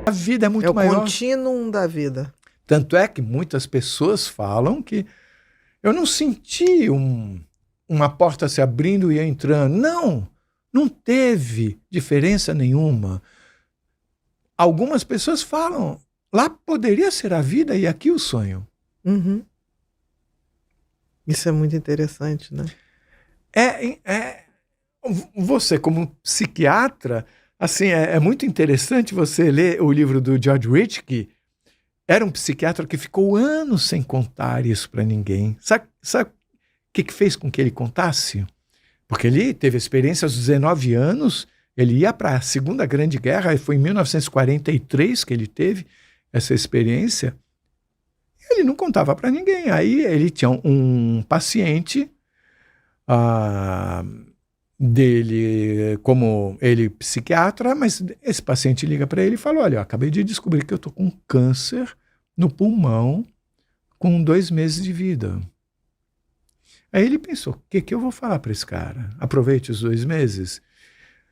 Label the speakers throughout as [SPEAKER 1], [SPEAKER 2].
[SPEAKER 1] A vida é muito
[SPEAKER 2] É o
[SPEAKER 1] maior.
[SPEAKER 2] contínuo da vida.
[SPEAKER 1] Tanto é que muitas pessoas falam que eu não senti uma porta se abrindo e eu entrando. Não teve diferença nenhuma. Algumas pessoas falam, lá poderia ser a vida e aqui o sonho.
[SPEAKER 2] Uhum. Isso é muito interessante, né?
[SPEAKER 1] Você, como psiquiatra, assim, é muito interessante você ler o livro do George Rich, que era um psiquiatra que ficou anos sem contar isso para ninguém. Sabe o que fez com que ele contasse? Porque ele teve experiência aos 19 anos, ele ia para a Segunda Grande Guerra, e foi em 1943 que ele teve essa experiência. Ele não contava para ninguém. Aí ele tinha um paciente dele, como ele psiquiatra, mas esse paciente liga para ele e fala, olha, eu acabei de descobrir que eu estou com câncer no pulmão com 2 meses de vida. Aí ele pensou, o que eu vou falar para esse cara? Aproveite os 2 meses.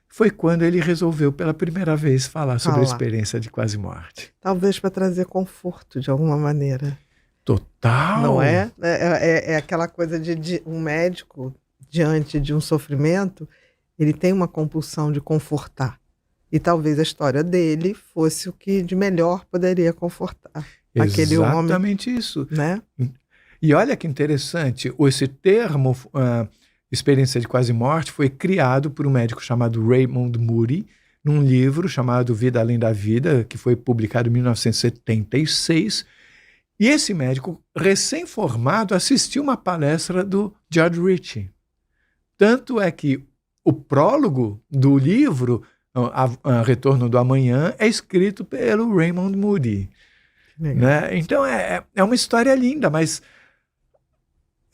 [SPEAKER 1] Foi quando ele resolveu pela primeira vez falar sobre a experiência de quase morte.
[SPEAKER 2] Talvez para trazer conforto de alguma maneira.
[SPEAKER 1] Total!
[SPEAKER 2] Não é? É aquela coisa de um médico, diante de um sofrimento, ele tem uma compulsão de confortar. E talvez a história dele fosse o que de melhor poderia confortar aquele homem.
[SPEAKER 1] Exatamente isso.
[SPEAKER 2] Né?
[SPEAKER 1] E olha que interessante, esse termo, experiência de quase morte, foi criado por um médico chamado Raymond Moody, num livro chamado Vida Além da Vida, que foi publicado em 1976. E esse médico, recém-formado, assistiu uma palestra do George Rich. Tanto é que o prólogo do livro, Retorno do Amanhã, é escrito pelo Raymond Moody. Né? Então é uma história linda, mas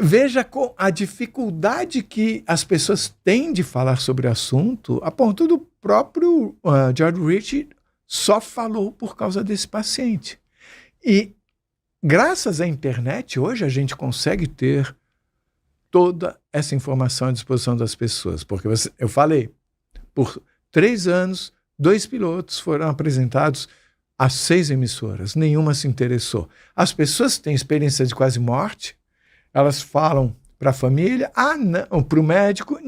[SPEAKER 1] veja a dificuldade que as pessoas têm de falar sobre o assunto, a ponto do próprio George Rich só falou por causa desse paciente. E graças à internet, hoje a gente consegue ter toda essa informação à disposição das pessoas. Porque eu falei, por 3 anos, 2 pilotos foram apresentados a 6 emissoras. Nenhuma se interessou. As pessoas que têm experiência de quase morte, elas falam para a família, não, para o médico,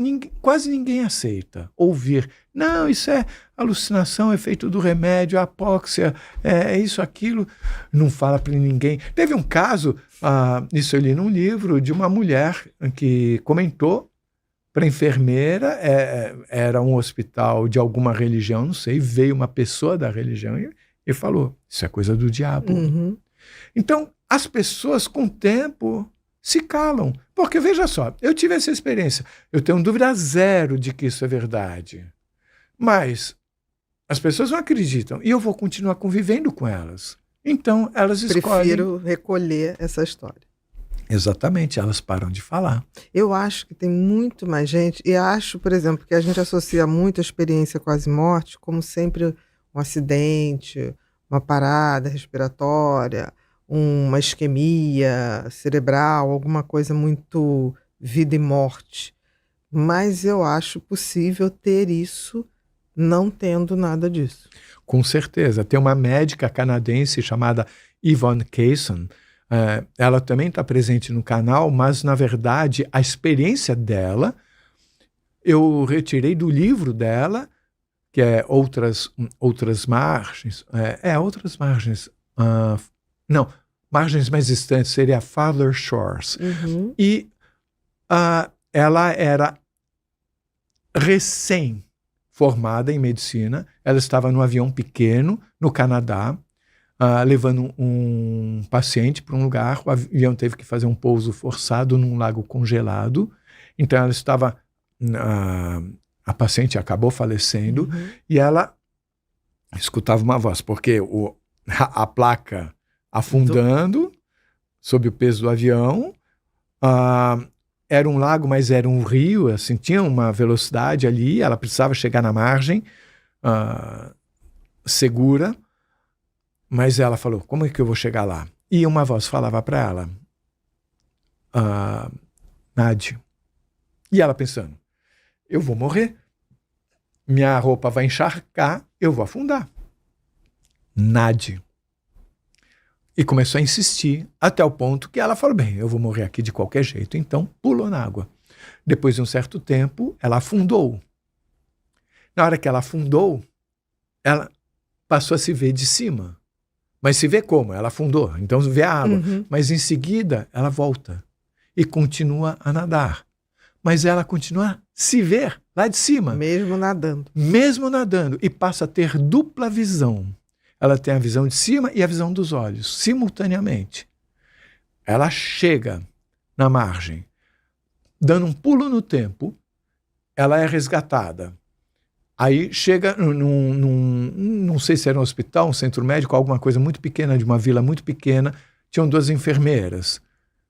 [SPEAKER 1] quase ninguém aceita ouvir. Não, isso é alucinação, efeito do remédio, apóxia, é isso, aquilo. Não fala para ninguém. Teve um caso, isso eu li num livro, de uma mulher que comentou para a enfermeira, era um hospital de alguma religião, não sei, veio uma pessoa da religião e falou, isso é coisa do diabo.
[SPEAKER 2] Uhum.
[SPEAKER 1] Então, as pessoas, com o tempo, se calam. Porque, veja só, eu tive essa experiência. Eu tenho dúvida zero de que isso é verdade. Mas as pessoas não acreditam. E eu vou continuar convivendo com elas. Então, elas escolhem...
[SPEAKER 2] Prefiro recolher essa história.
[SPEAKER 1] Exatamente, elas param de falar.
[SPEAKER 2] Eu acho que tem muito mais gente. E acho, por exemplo, que a gente associa muito a experiência quase morte como sempre um acidente, uma parada respiratória, uma isquemia cerebral, alguma coisa muito vida e morte. Mas eu acho possível ter isso não tendo nada disso.
[SPEAKER 1] Com certeza. Tem uma médica canadense chamada Yvonne Kaysen. Ela também está presente no canal, mas, na verdade, a experiência dela eu retirei do livro dela, que é Outras Margens. Outras Margens. Não, margens mais distantes seria Farther Shores.
[SPEAKER 2] Uhum.
[SPEAKER 1] E ela era recém-formada em medicina. Ela estava num avião pequeno no Canadá, levando um paciente para um lugar. O avião teve que fazer um pouso forçado num lago congelado. Então ela estava... a paciente acabou falecendo,
[SPEAKER 2] Uhum.
[SPEAKER 1] e ela escutava uma voz, porque a placa afundando sob o peso do avião, era um lago, mas era um rio, assim, tinha uma velocidade ali, ela precisava chegar na margem segura, mas ela falou, como é que eu vou chegar lá? E uma voz falava para ela, nade. E ela pensando, eu vou morrer, minha roupa vai encharcar, eu vou afundar. nade. E começou a insistir, até o ponto que ela falou, bem, eu vou morrer aqui de qualquer jeito. Então, pulou na água. Depois de um certo tempo, ela afundou. Na hora que ela afundou, ela passou a se ver de cima. Mas se vê como? Ela afundou, então vê a água. Mas em seguida, ela volta e continua a nadar. Mas ela continua a se ver lá de cima.
[SPEAKER 2] Mesmo nadando.
[SPEAKER 1] Mesmo nadando. E passa a ter dupla visão. Ela tem a visão de cima e a visão dos olhos, simultaneamente. Ela chega na margem, dando um pulo no tempo, ela é resgatada. Aí chega não sei se era um hospital, um centro médico, alguma coisa muito pequena, de uma vila muito pequena, tinham 2 enfermeiras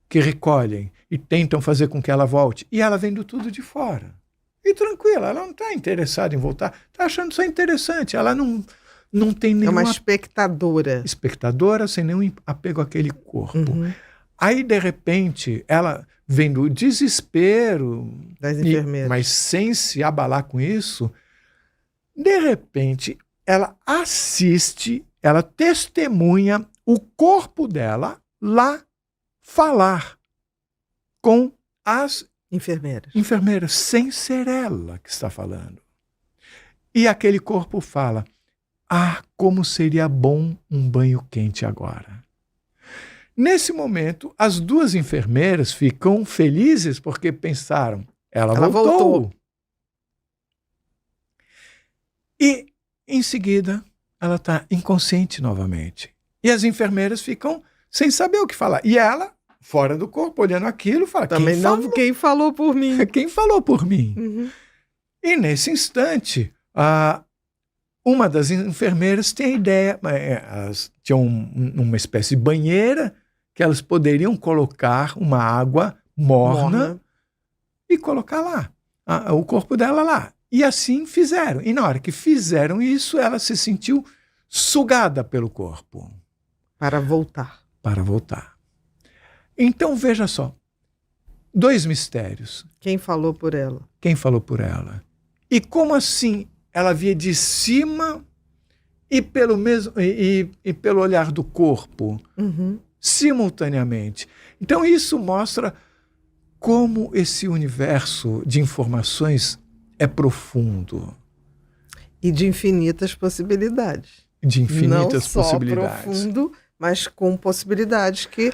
[SPEAKER 1] que recolhem e tentam fazer com que ela volte. E ela vendo tudo de fora. E tranquila, ela não está interessada em voltar, está achando só interessante, ela não tem nenhuma...
[SPEAKER 2] É uma espectadora.
[SPEAKER 1] Espectadora, sem nenhum apego àquele corpo. Aí, de repente, ela vendo o desespero,
[SPEAKER 2] das enfermeiras,
[SPEAKER 1] mas sem se abalar com isso, de repente, ela assiste, ela testemunha o corpo dela lá falar com as enfermeiras, sem ser ela que está falando. E aquele corpo fala, como seria bom um banho quente agora. Nesse momento, as 2 enfermeiras ficam felizes porque pensaram, ela voltou. E, em seguida, ela está inconsciente novamente. E as enfermeiras ficam sem saber o que falar. E ela, fora do corpo, olhando aquilo, fala,
[SPEAKER 2] também quem falou por mim?
[SPEAKER 1] Quem falou por mim? E, nesse instante, uma das enfermeiras tem a ideia, elas tinham uma espécie de banheira que elas poderiam colocar uma água morna e colocar lá, o corpo dela lá. E assim fizeram. E na hora que fizeram isso, ela se sentiu sugada pelo corpo.
[SPEAKER 2] Para voltar.
[SPEAKER 1] Então, veja só. 2 mistérios.
[SPEAKER 2] Quem falou por ela?
[SPEAKER 1] E como assim ela via de cima e pelo olhar do corpo, simultaneamente. Então, isso mostra como esse universo de informações é profundo.
[SPEAKER 2] E de infinitas possibilidades.
[SPEAKER 1] Não
[SPEAKER 2] só profundo, mas com possibilidades que